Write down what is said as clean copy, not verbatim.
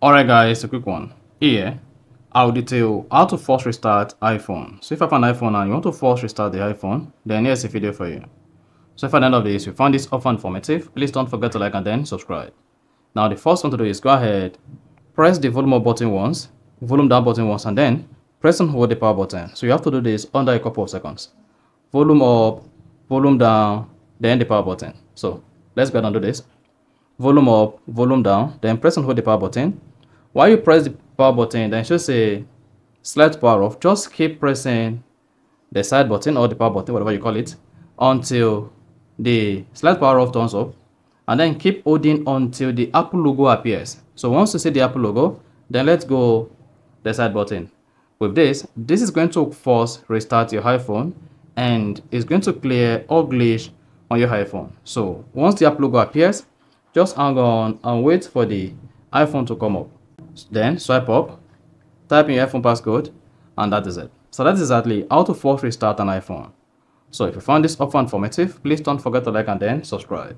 Alright guys, a quick one. Here, I'll detail how to force restart iPhone. So if you have an iPhone and you want to force restart the iPhone, then here's a video for you. So if at the end of this you found this offer informative, please don't forget to like and then subscribe. Now the first one to do is go ahead, press the volume up button once, volume down button once, and then press and hold the power button. So you have to do this under a couple of seconds. Volume up, volume down, then the power button. So let's go ahead and do this. Volume up, volume down, then press and hold the power button. While you press the power button, then it should say select power off. Just keep pressing the side button or the power button, whatever you call it, until the select power off turns up, and then keep holding until the Apple logo appears. So once you see the Apple logo, then let's go the side button. With this is going to force restart your iPhone and it's going to clear all glitch on your iPhone. So once the Apple logo appears, just hang on and wait for the iPhone to come up. Then swipe up, type in your iPhone passcode, and that is it. So that's exactly how to force restart an iPhone. So if you found this offer informative, please don't forget to like and then subscribe.